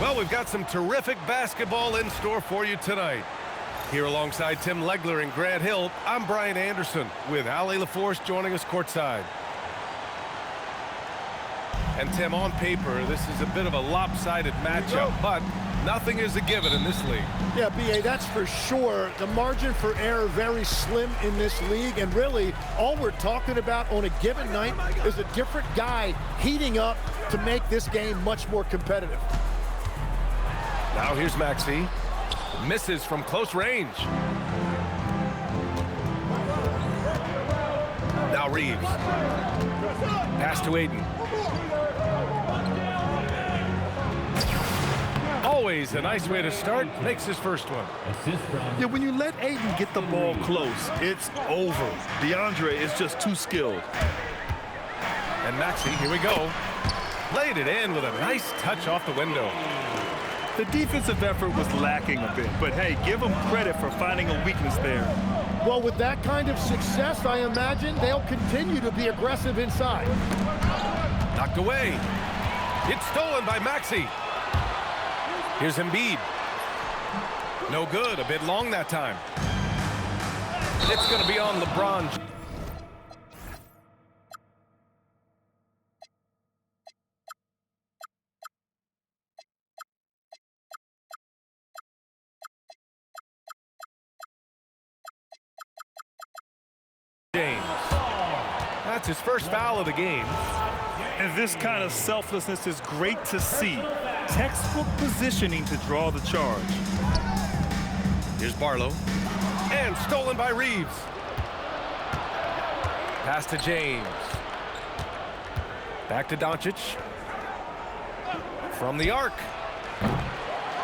Well, we've got some terrific basketball in store for you tonight. Here alongside Tim Legler and Grant Hill, I'm Brian Anderson with Allie LaForce joining us courtside. And Tim, on paper, this is a bit of a lopsided matchup, but nothing is a given in this league. Yeah, B.A., that's for sure. The margin for error very slim in this league, and really all we're talking about on a given night is a different guy heating up to make this game much more competitive. Now here's Maxey. Misses from close range. Now Reeves. Pass to Ayton. Always a nice way to start. Makes his first one. Yeah, when you let Ayton get the ball close, it's over. DeAndre is just too skilled. And Maxey, here we go. Laid it in with a nice touch off the window. The defensive effort was lacking a bit, but hey, give them credit for finding a weakness there. Well, with that kind of success, I imagine they'll continue to be aggressive inside. Knocked away. It's stolen by Maxey. Here's Embiid. No good, a bit long that time. It's going to be on LeBron. James. That's his first foul of the game. And this kind of selflessness is great to see. Textbook positioning to draw the charge. Here's Barlow. And stolen by Reeves. Pass to James. Back to Doncic. From the arc.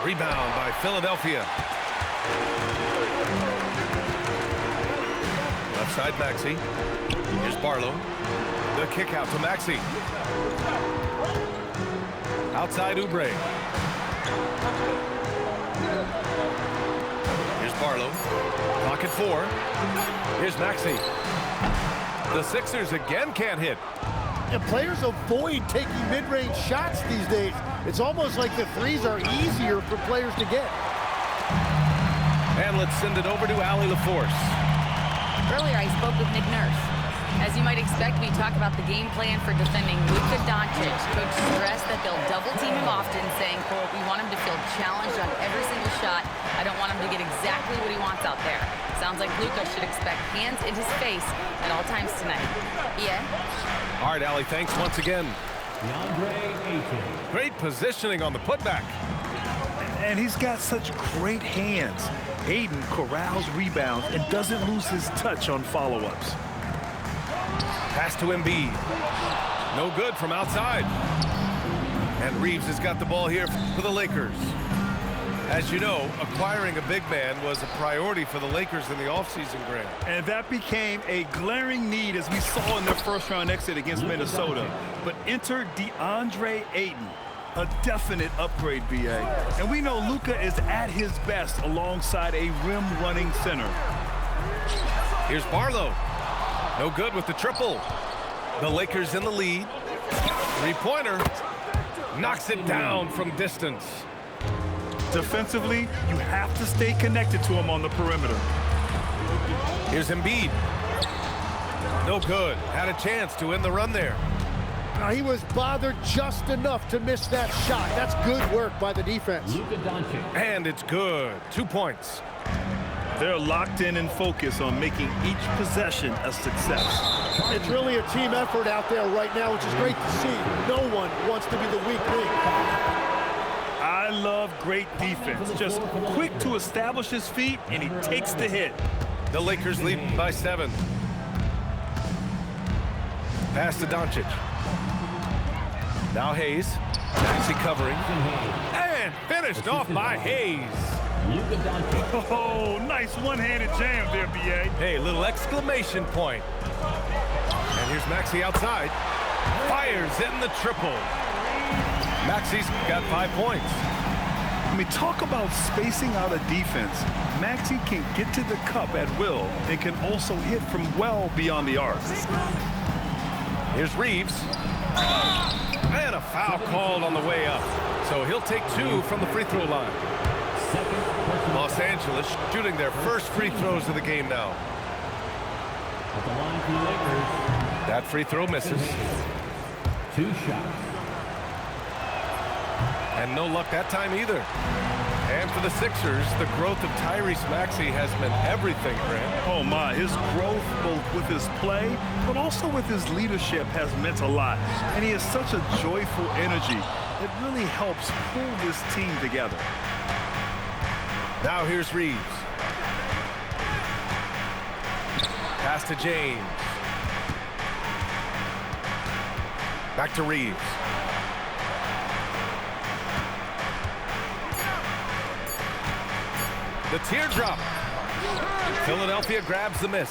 Rebound by Philadelphia. Left side Maxey. Here's Barlow. The kick out to Maxey. Outside Oubre. Here's Barlow. Clock at 4. Here's Maxey. The Sixers again can't hit. And players avoid taking mid-range shots these days. It's almost like the threes are easier for players to get. And let's send it over to Allie LaForce. Earlier, I spoke with Nick Nurse. As you might expect, we talk about the game plan for defending Luka Doncic. Coach stressed that they'll double-team him often, saying, quote, "We want him to feel challenged on every single shot. I don't want him to get exactly what he wants out there." Sounds like Luka should expect hands in his face at all times tonight. Yeah? All right, Allie, thanks once again. Great positioning on the putback. And he's got such great hands. Ayton corrals rebounds and doesn't lose his touch on follow-ups. Pass to Embiid. No good from outside. And Reeves has got the ball here for the Lakers. As you know, acquiring a big man was a priority for the Lakers in the offseason, Grant. And that became a glaring need as we saw in their first-round exit against Minnesota. But enter DeAndre Ayton, a definite upgrade, B.A. And we know Luka is at his best alongside a rim-running center. Here's Barlow. No good with the triple. The Lakers in the lead. Three-pointer. Knocks it down from distance. Defensively, you have to stay connected to him on the perimeter. Here's Embiid. No good. Had a chance to end the run there. Now, he was bothered just enough to miss that shot. That's good work by the defense. And it's good. 2 points. They're locked in and focused on making each possession a success. It's really a team effort out there right now, which is great to see. No one wants to be the weak link. I love great defense. Just quick to establish his feet, and he takes the hit. The Lakers lead by 7. Pass to Doncic. Now Hayes. Maxey covering. And finished off by Hayes. Oh, nice one-handed jam there, B.A. Hey, little exclamation point. And here's Maxey outside. Fires in the triple. Maxey's got 5 points. I mean, talk about spacing out a defense. Maxey can get to the cup at will and can also hit from well beyond the arc. Here's Reeves. And a foul called on the way up. So he'll take 2 from the free throw line. Los Angeles shooting their first free throws of the game now. At the line for the Lakers. That free throw misses. 2 shots. And no luck that time either. And for the Sixers, the growth of Tyrese Maxey has meant everything, Grant. Oh my, his growth both with his play, but also with his leadership has meant a lot. And he has such a joyful energy. It really helps pull this team together. Now here's Reeves. Pass to James. Back to Reeves. The teardrop. Philadelphia grabs the miss.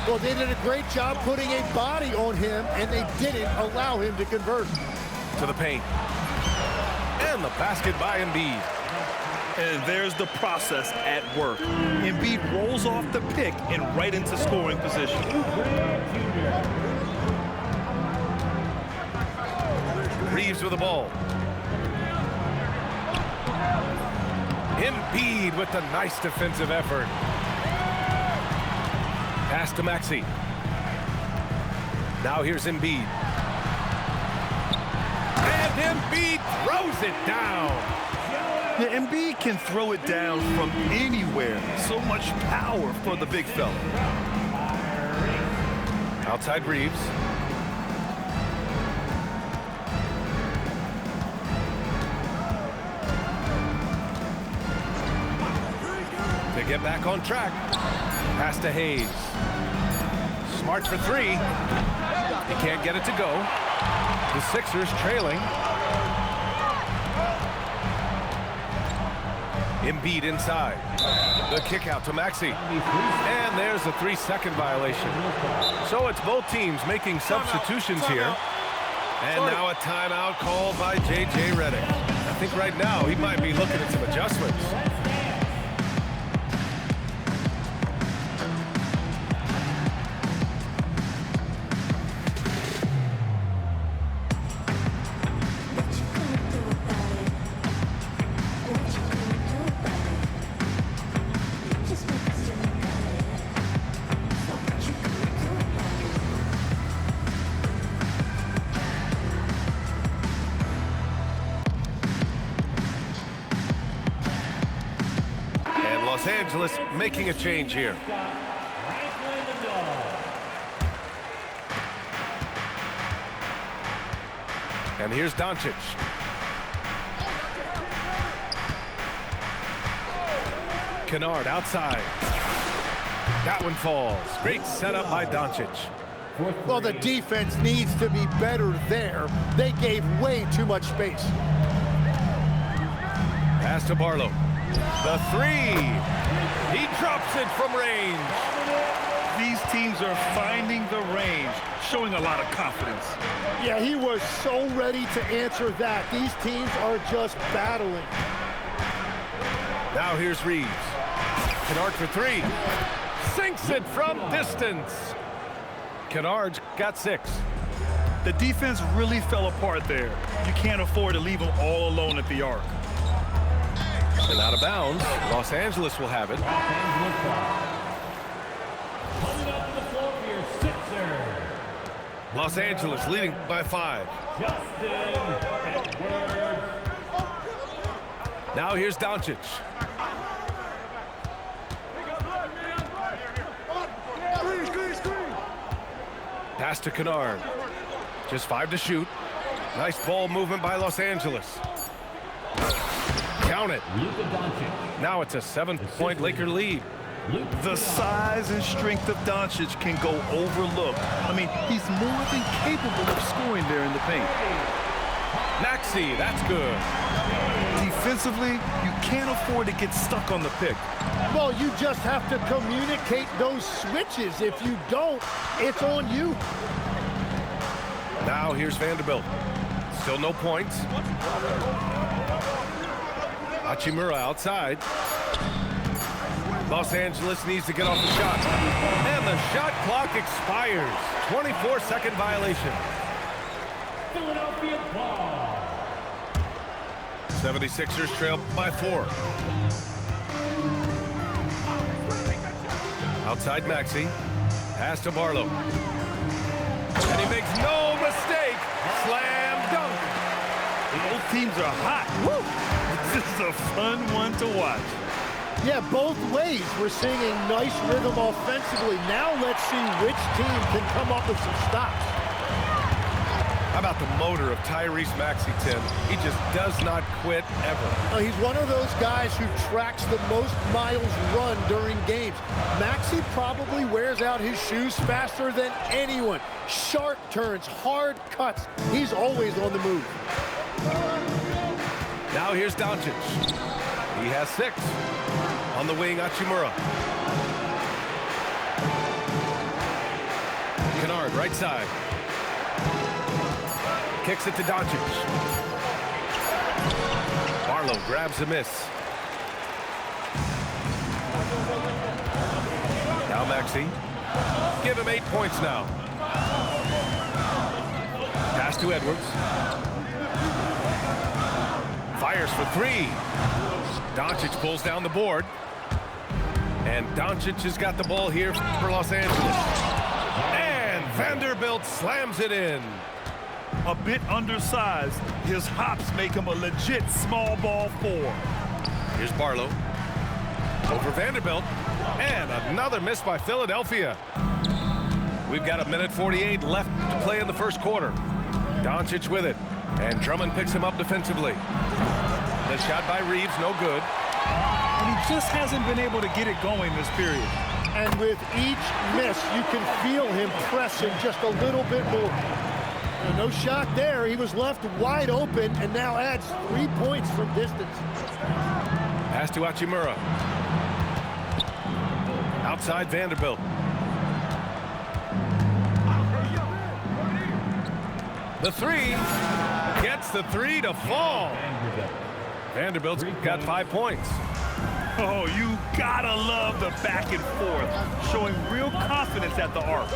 Well, they did a great job putting a body on him, and they didn't allow him to convert. To the paint. And the basket by Embiid. And there's the process at work. Embiid rolls off the pick and right into scoring position. Reeves with the ball. Embiid with the nice defensive effort. Pass to Maxey. Now here's Embiid. And Embiid throws it down. Yeah, Embiid can throw it down from anywhere. So much power for the big fella. Outside Reeves. To get back on track. Pass to Hayes. Smart for 3. He can't get it to go. The Sixers trailing. Embiid inside. The kick out to Maxey. And there's a 3-second violation. So it's both teams making substitutions here. And now a timeout called by J.J. Redick. I think right now he might be looking at some adjustments. Los Angeles making a change here. And here's Doncic. Kennard outside. That one falls. Great setup by Doncic. Well, the defense needs to be better there. They gave way too much space. Pass to Barlow. The 3. He drops it from range. These teams are finding the range, showing a lot of confidence. Yeah, he was so ready to answer that. These teams are just battling. Now here's Reeves. Kennard for 3. Sinks it from distance. Kennard's got 6. The defense really fell apart there. You can't afford to leave them all alone at the arc. And out of bounds, Los Angeles will have it. Coming up to the floor for your Sixers. Los Angeles leading by 5. Justin Edwards. Now here's Doncic. Pass to Kennard. Just 5 to shoot. Nice ball movement by Los Angeles. Count it. Luka Doncic. Now it's a 7-point Laker lead. The size and strength of Doncic can go overlooked. I mean, he's more than capable of scoring there in the paint. Maxey, that's good. Defensively, you can't afford to get stuck on the pick. Well, you just have to communicate those switches. If you don't, it's on you. Now here's Vanderbilt. Still no points. Hachimura outside. Los Angeles needs to get off the shot. And the shot clock expires. 24-second violation. Philadelphia ball. 76ers trail by 4. Outside Maxey. Pass to Barlow. And he makes no mistake. Slam dunk. Both teams are hot. Woo! This is a fun one to watch. Yeah, both ways. We're seeing a nice rhythm offensively. Now let's see which team can come up with some stops. How about the motor of Tyrese Maxey, Tim? He just does not quit ever. He's one of those guys who tracks the most miles run during games. Maxey probably wears out his shoes faster than anyone. Sharp turns, hard cuts. He's always on the move. Now here's Doncic. He has 6. On the wing, Hachimura. Kennard, right side. Kicks it to Doncic. Barlow grabs a miss. Now Maxey. Give him 8 points now. Pass to Edwards. Fires for 3. Doncic pulls down the board. And Doncic has got the ball here for Los Angeles. And Vanderbilt slams it in. A bit undersized, his hops make him a legit small ball 4. Here's Barlow. Over Vanderbilt. And another miss by Philadelphia. We've got 1:48 left to play in the first quarter. Doncic with it. And Drummond picks him up defensively. The shot by Reeves, no good. And he just hasn't been able to get it going this period. And with each miss, you can feel him pressing just a little bit more. No shot there. He was left wide open and now adds 3 points from distance. Pass to Hachimura. Outside Vanderbilt. The 3 gets the 3 to fall. Vanderbilt's got 5 points. Oh, you gotta love the back and forth, showing real confidence at the arc.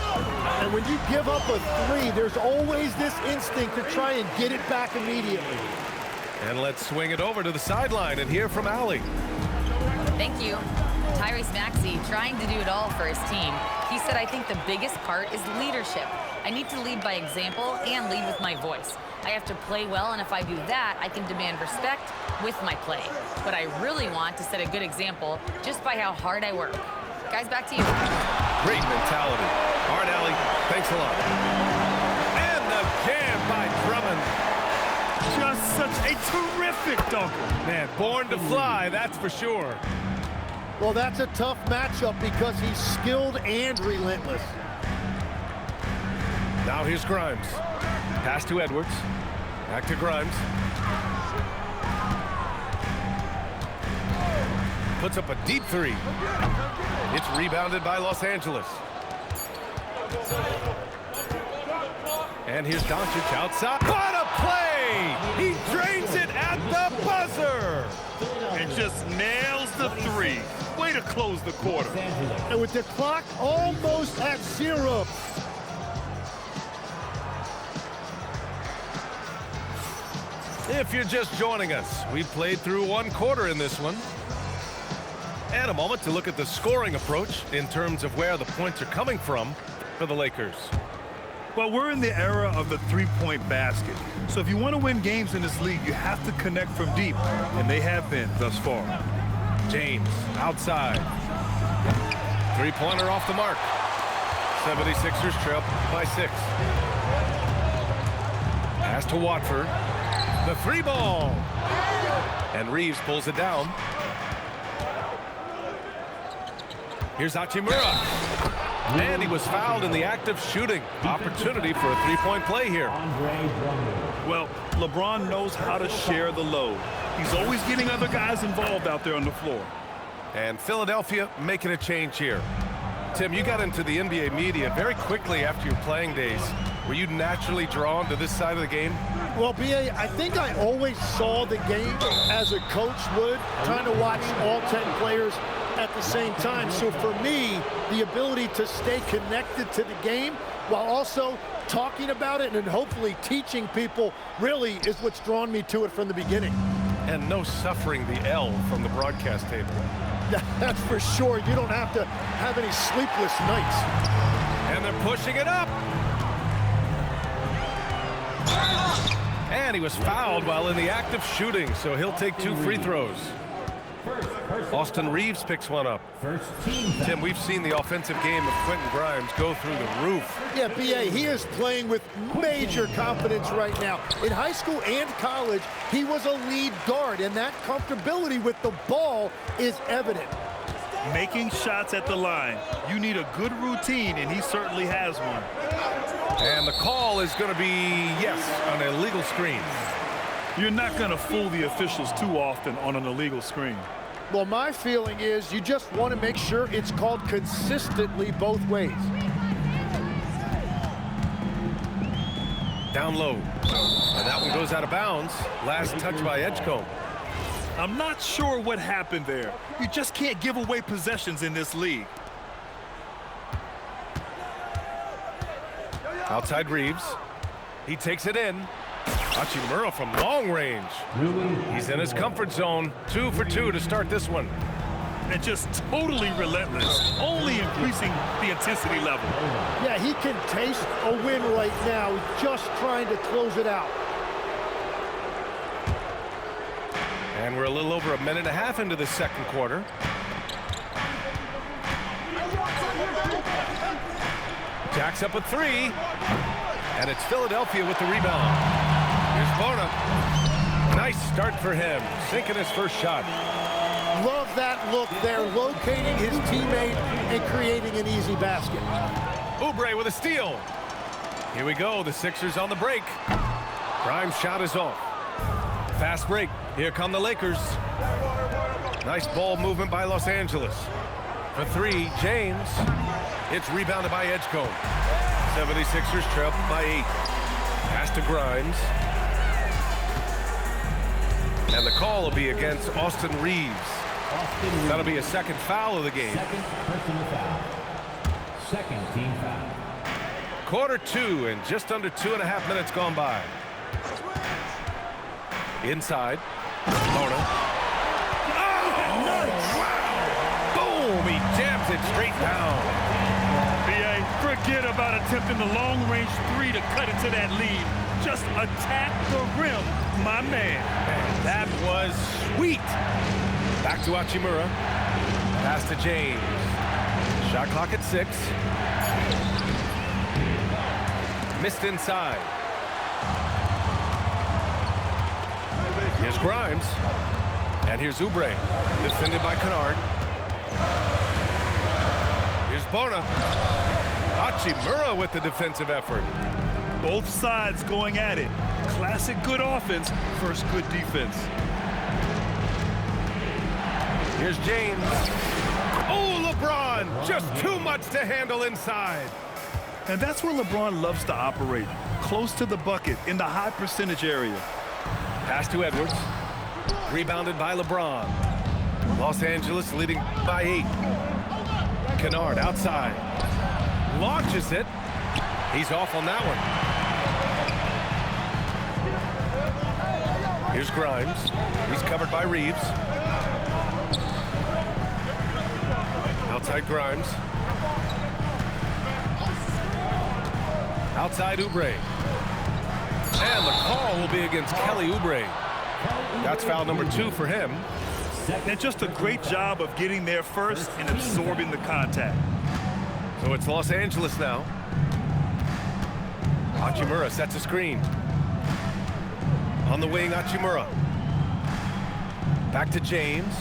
And when you give up a 3, there's always this instinct to try and get it back immediately. And let's swing it over to the sideline and hear from Allie. Thank you. Tyrese Maxey trying to do it all for his team. He said, I think the biggest part is leadership. I need to lead by example and lead with my voice. I have to play well, and if I do that, I can demand respect with my play. But I really want to set a good example just by how hard I work. Guys, back to you. Great mentality. All right, Allie, thanks a lot. And the jam by Drummond. Just such a terrific dunker. Man, born to fly, that's for sure. Well, that's a tough matchup because he's skilled and relentless. Now here's Grimes. Pass to Edwards. Back to Grimes. Puts up a deep 3. It's rebounded by Los Angeles. And here's Doncic outside. What a play! He drains it at the buzzer! And just nails the 3. Way to close the quarter. And with the clock almost at 0. If you're just joining us, we played through 1 quarter in this one. And a moment to look at the scoring approach in terms of where the points are coming from for the Lakers. Well, we're in the era of the 3-point basket. So if you want to win games in this league, you have to connect from deep. And they have been thus far. James outside. 3-pointer off the mark. 76ers trail by 6. Pass to Watford. The 3 ball. And Reeves pulls it down. Here's Hachimura. And he was fouled in the act of shooting. Opportunity for a 3-point play here. Well, LeBron knows how to share the load. He's always getting other guys involved out there on the floor. And Philadelphia making a change here. Tim, you got into the NBA media very quickly after your playing days. Were you naturally drawn to this side of the game? Well, B.A., I think I always saw the game as a coach would, trying to watch all 10 players at the same time. So for me, the ability to stay connected to the game while also talking about it and hopefully teaching people really is what's drawn me to it from the beginning. And no suffering the L from the broadcast table. That's for sure. You don't have to have any sleepless nights. And they're pushing it up. And he was fouled while in the act of shooting, so he'll take 2 free throws. Austin Reeves picks one up. First team foul. Tim, we've seen the offensive game of Quentin Grimes go through the roof. Yeah, B.A., he is playing with major confidence right now. In high school and college, he was a lead guard, and that comfortability with the ball is evident. Making shots at the line. You need a good routine, and he certainly has one. And the call is going to be, yes, an illegal screen. You're not going to fool the officials too often on an illegal screen. Well, my feeling is you just want to make sure it's called consistently both ways. Down low. And that one goes out of bounds. Last touch by Edgecombe. I'm not sure what happened there. You just can't give away possessions in this league. Outside Reeves. He takes it in. Hachimura from long range. He's in his comfort zone. 2 for 2 to start this one. And just totally relentless, only increasing the intensity level. Yeah, he can taste a win right now, just trying to close it out. And we're a little over 1.5 minutes into the second quarter. Jacks up a 3. And it's Philadelphia with the rebound. Here's Bona. Nice start for him, sinking his first shot. Love that look there, locating his teammate and creating an easy basket. Oubre with a steal. Here we go, the Sixers on the break. Grimes' shot is off. Fast break. Here come the Lakers. Nice ball movement by Los Angeles. For 3, James. It's rebounded by Edgecombe. 76ers trail by 8. Pass to Grimes. And the call will be against Austin Reeves. That'll be a second foul of the game. Second personal foul. Second team foul. Quarter 2 and just under 2.5 minutes gone by. Inside. Bona. Oh, nice. Wow. Boom, he jams it straight down. B.A., forget about attempting the long-range 3 to cut into that lead. Just attack the rim, my man. And that was sweet. Back to Hachimura. Pass to James. Shot clock at 6. Missed inside. Here's Grimes. And here's Oubre. Defended by Kennard. Here's Bona. Hachimura with the defensive effort. Both sides going at it. Classic good offense versus good defense. Here's James. Oh, LeBron! Just too much to handle inside. And that's where LeBron loves to operate. Close to the bucket in the high percentage area. Pass to Edwards. Rebounded by LeBron. Los Angeles leading by 8. Kennard outside. Launches it. He's off on that one. Here's Grimes. He's covered by Reeves. Outside Grimes. Outside Oubre. And the call will be against Kelly Oubre. That's foul number 2 for him. And just a great job of getting there first and absorbing the contact. So it's Los Angeles now. Hachimura sets a screen. On the wing, Hachimura. Back to James.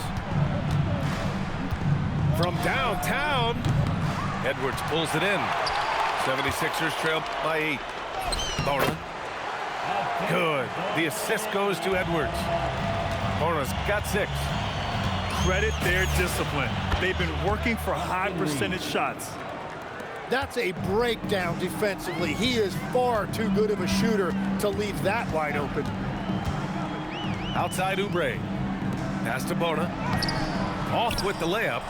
From downtown. Edwards pulls it in. 76ers trail by 8. Bona. Good. The assist goes to Edwards. Bona's got 6. Credit their discipline. They've been working for high percentage shots. That's a breakdown defensively. He is far too good of a shooter to leave that wide open. Outside Oubre. Pass to Bona. Off with the layup.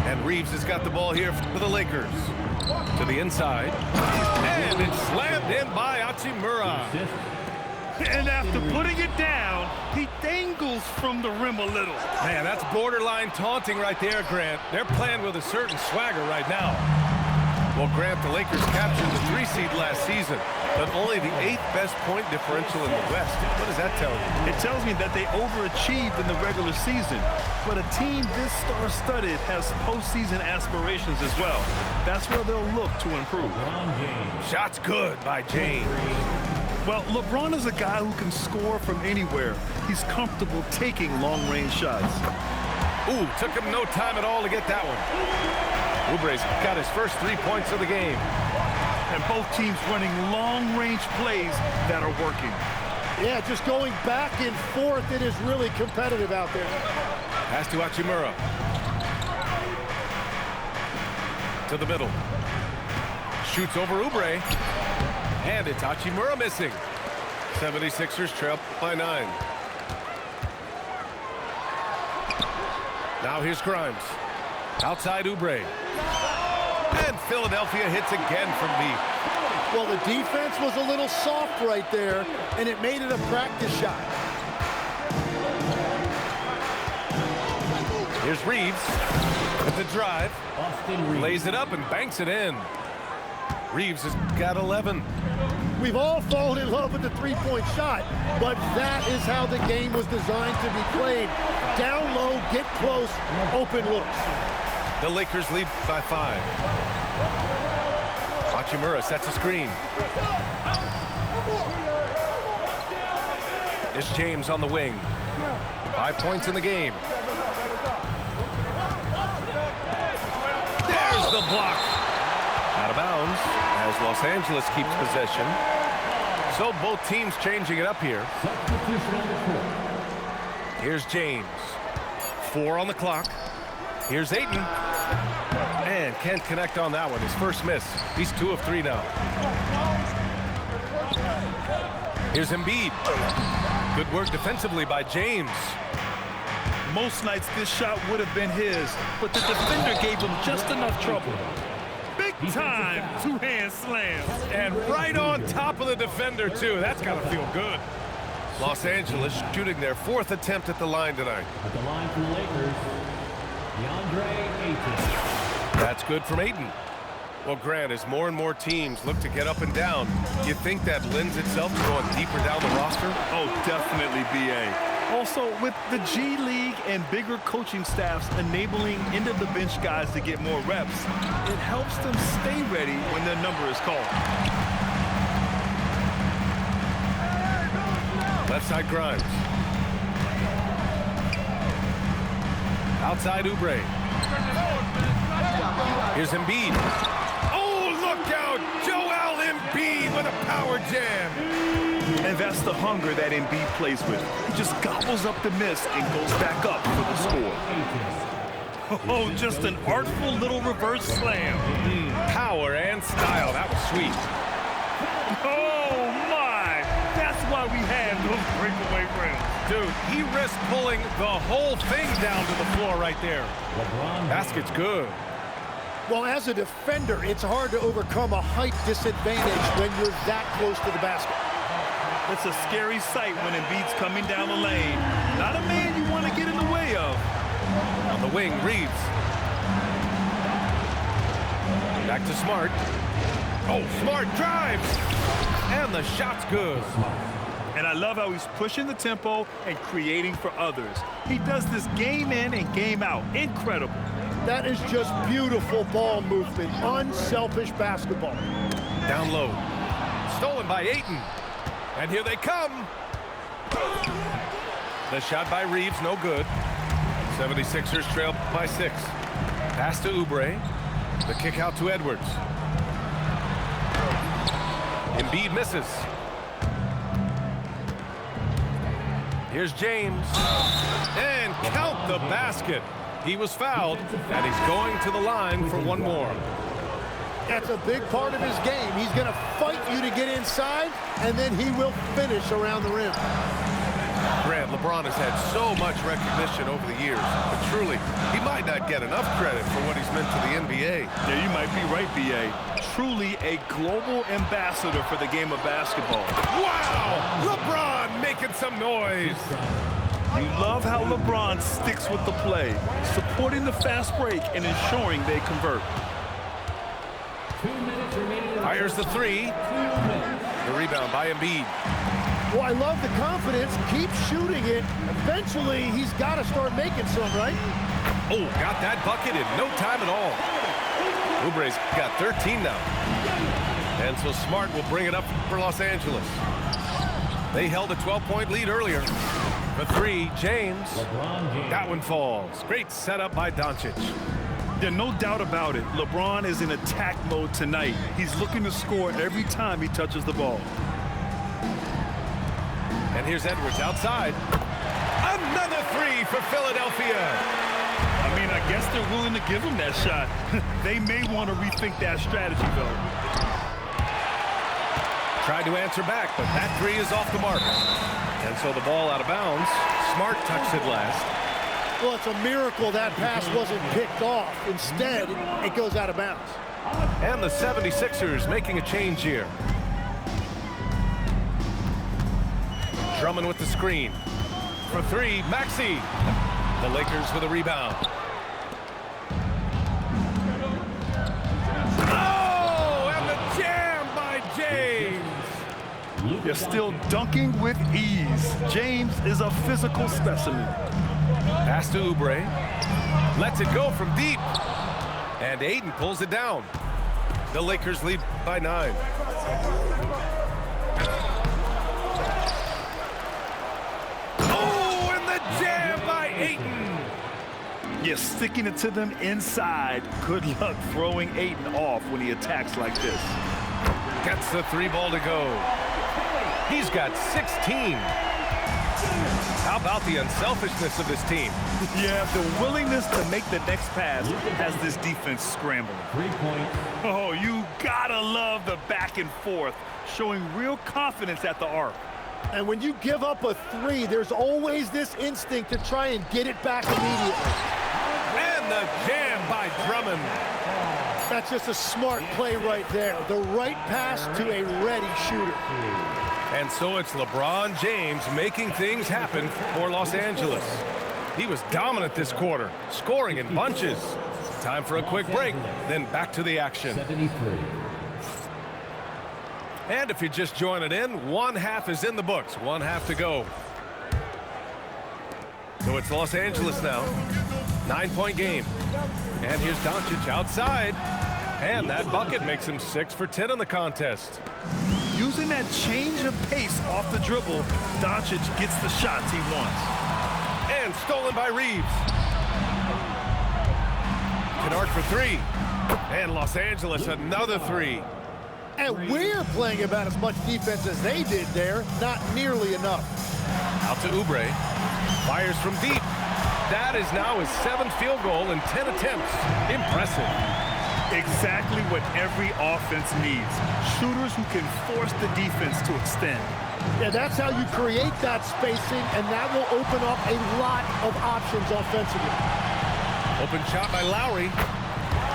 And Reeves has got the ball here for the Lakers. To the inside. And it's slammed in by Hachimura. And after putting it down, he dangles from the rim a little. Man, that's borderline taunting right there, Grant. They're playing with a certain swagger right now. Well, Grant, the Lakers captured the 3 seed last season, but only the 8th best point differential in the West. What does that tell you? It tells me that they overachieved in the regular season, but a team this star-studded has postseason aspirations as well. That's where they'll look to improve. Shots good by James. Well, LeBron is a guy who can score from anywhere. He's comfortable taking long-range shots. Ooh, took him no time at all to get that one. Oubre's got his first 3 points of the game. And both teams running long-range plays that are working. Yeah, just going back and forth. It is really competitive out there. Pass to Hachimura. To the middle. Shoots over Oubre. And it's Hachimura missing. 76ers trail by 9. Now here's Grimes. Outside Oubre. And Philadelphia hits again from deep. Well, the defense was a little soft right there, and it made it a practice shot. Here's Reeves with the drive. Austin Reeves. Lays it up and banks it in. Reeves has got 11. We've all fallen in love with the three-point shot, but that is how the game was designed to be played. Down low, get close, open looks. The Lakers lead by 5. Hachimura sets a screen. It's James on the wing. 5 points in the game. There's the block. Out of bounds as Los Angeles keeps possession. So both teams changing it up here. Substitution on the court. Here's James. 4 on the clock. Here's Ayton. And can't connect on that one. His first miss. He's 2 of 3 now. Here's Embiid. Good work defensively by James. Most nights this shot would have been his, but the defender gave him just enough trouble. Big time two-hand slam. And right on top of the defender, too. That's got to feel good. Los Angeles shooting their 4th attempt at the line tonight. At the line for the Lakers, DeAndre Ayton. That's good from Ayton. Well, Grant, as more and more teams look to get up and down, you think that lends itself to going deeper down the roster? Oh, definitely, B.A. Also, with the G League and bigger coaching staffs enabling end-of-the-bench guys to get more reps, it helps them stay ready when their number is called. Left side Grimes. Outside Oubre. Here's Embiid. Oh, look out! Joel Embiid with a power jam. And that's the hunger that Embiid plays with. He just gobbles up the miss and goes back up for the score. Oh, just an artful little reverse slam. Power and style. That was sweet. Oh, my! That's why we have those breakaway rims. Dude, he risked pulling the whole thing down to the floor right there. LeBron. Basket's good. Well, as a defender, it's hard to overcome a height disadvantage when you're that close to the basket. It's a scary sight when Embiid's coming down the lane. Not a man you want to get in the way of. On the wing, Reeves. Back to Smart. Oh, Smart drives. And the shot's good. And I love how he's pushing the tempo and creating for others. He does this game in and game out. Incredible. That is just beautiful ball movement, unselfish basketball. Down low. Stolen by Ayton. And here they come. The shot by Reeves, no good. 76ers trail by 6. Pass to Oubre. The kick out to Edwards. Embiid misses. Here's James. And count the basket. He was fouled, and he's going to the line for one more. That's a big part of his game. He's going to fight you to get inside, and then he will finish around the rim. Grant, LeBron has had so much recognition over the years, but truly, he might not get enough credit for what he's meant to the NBA. Yeah, you might be right, B.A. Truly a global ambassador for the game of basketball. Wow! LeBron making some noise. You love how LeBron sticks with the play, supporting the fast break and ensuring they convert. 2 minutes remaining. Fires the three. The rebound by Embiid. Well, I love the confidence. Keep shooting it. Eventually, he's got to start making some, right? Oh, got that bucket in no time at all. Oubre's got 13 now. And so Smart will bring it up for Los Angeles. They held a 12-point lead earlier. The three, James. LeBron James. That one falls. Great setup by Doncic. There's no doubt about it. LeBron is in attack mode tonight. He's looking to score every time he touches the ball. And here's Edwards outside. Another three for Philadelphia. I mean, I guess they're willing to give him that shot. They may want to rethink that strategy, though. Tried to answer back, but that three is off the mark. And so the ball out of bounds. Smart touched it last. Well, it's a miracle that pass wasn't picked off. Instead, it goes out of bounds. And the 76ers making a change here. Drummond with the screen. For three, Maxey. The Lakers with a rebound. Oh, and the jam by James. They're still dunking with ease. James is a physical specimen. Pass to Oubre. Lets it go from deep. And Ayton pulls it down. The Lakers lead by 9. Oh, and the jam by Ayton. You're sticking it to them inside. Good luck throwing Ayton off when he attacks like this. Gets the three ball to go. He's got 16. How about the unselfishness of this team? Yeah, the willingness to make the next pass has this defense scrambling. 3 points. Oh, you gotta love the back and forth, showing real confidence at the arc. And when you give up a three, there's always this instinct to try and get it back immediately. And the jam by Drummond. That's just a smart play right there. The right pass to a ready shooter. And so it's LeBron James making things happen for Los Angeles. He was dominant this quarter, scoring in bunches. Time for a quick break, then back to the action. 73. And if you just join it in, one half is in the books, one half to go. So it's Los Angeles now. 9-point game. And here's Doncic outside. And that bucket makes him 6 for 10 in the contest. Using that change of pace off the dribble, Doncic gets the shots he wants. And stolen by Reeves. Kennard for three. And Los Angeles another three. And we're playing about as much defense as they did there. Not nearly enough. Out to Oubre. Fires from deep. That is now his 7th field goal in 10 attempts. Impressive. Exactly what every offense needs. Shooters who can force the defense to extend. Yeah, that's how you create that spacing, and that will open up a lot of options offensively. Open shot by Lowry.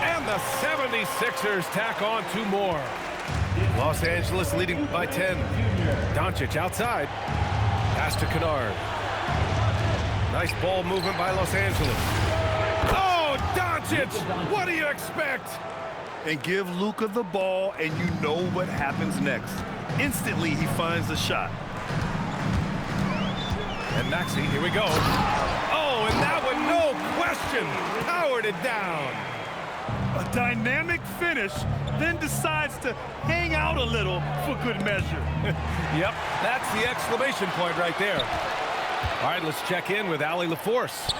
And the 76ers tack on 2 more. Los Angeles leading by 10. Doncic outside. Pass to Kennard. Nice ball movement by Los Angeles. Oh, Doncic! What do you expect? And give Luka the ball, and you know what happens next. Instantly, he finds the shot. And Maxey, here we go. Oh, and that one, no question, powered it down. A dynamic finish, then decides to hang out a little for good measure. Yep, that's the exclamation point right there. All right, let's check in with Allie LaForce.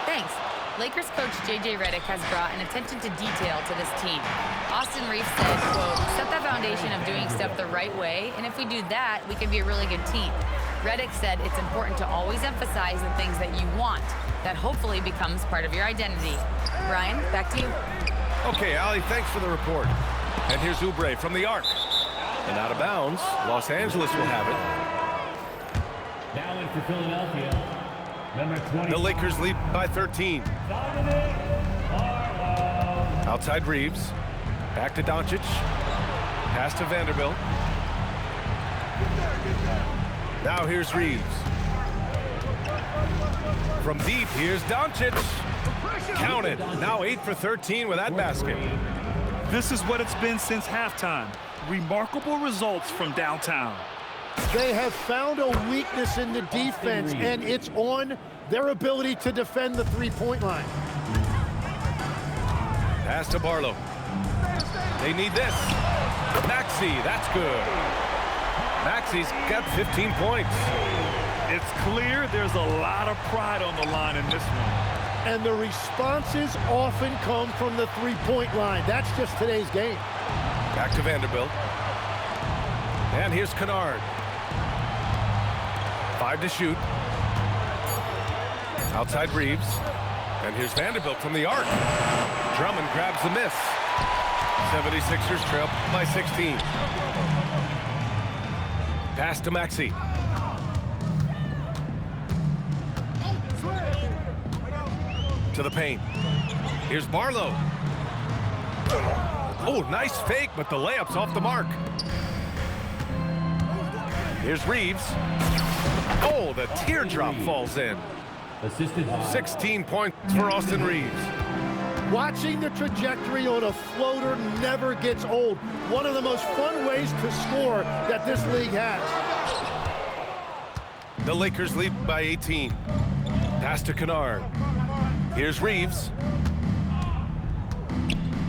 Thanks. Lakers coach J.J. Redick has brought an attention to detail to this team. Austin Reeves said, quote, set the foundation of doing stuff the right way, and if we do that, we can be a really good team. Redick said it's important to always emphasize the things that you want. That hopefully becomes part of your identity. Ryan, back to you. Okay, Ali, thanks for the report. And here's Oubre from the arc. And out of bounds, Los Angeles will have it. Now in for Philadelphia, number 20. The Lakers lead by 13. Outside Reeves. Back to Doncic. Pass to Vanderbilt. Now here's Reeves. From deep, here's Doncic. Counted. Now 8 for 13 with that basket. This is what it's been since halftime. Remarkable results from downtown. They have found a weakness in the defense, and it's on their ability to defend the three-point line. Pass to Barlow. They need this. Maxey, that's good. Maxey's got 15 points. It's clear there's a lot of pride on the line in this one. And the responses often come from the three-point line. That's just today's game. Back to Vanderbilt. And here's Kennard. 5 to shoot. Outside Reeves. And here's Vanderbilt from the arc. Drummond grabs the miss. 76ers trail by 16. Pass to Maxey. To the paint. Here's Barlow. Oh, nice fake, but the layup's off the mark. Here's Reeves. Oh, the teardrop falls in. Assisted by 16 points for Austin Reeves. Watching the trajectory on a floater never gets old. One of the most fun ways to score that this league has. The Lakers lead by 18. Pass to Kennard. Here's Reeves.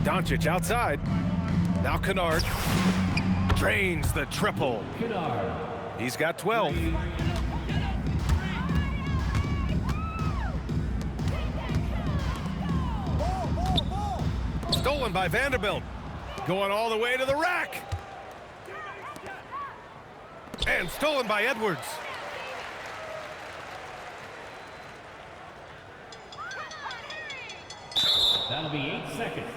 Doncic outside. Now Kennard. Drains the triple. Kennard. He's got 12. Stolen by Vanderbilt. Going all the way to the rack. And stolen by Edwards. That'll be 8 seconds.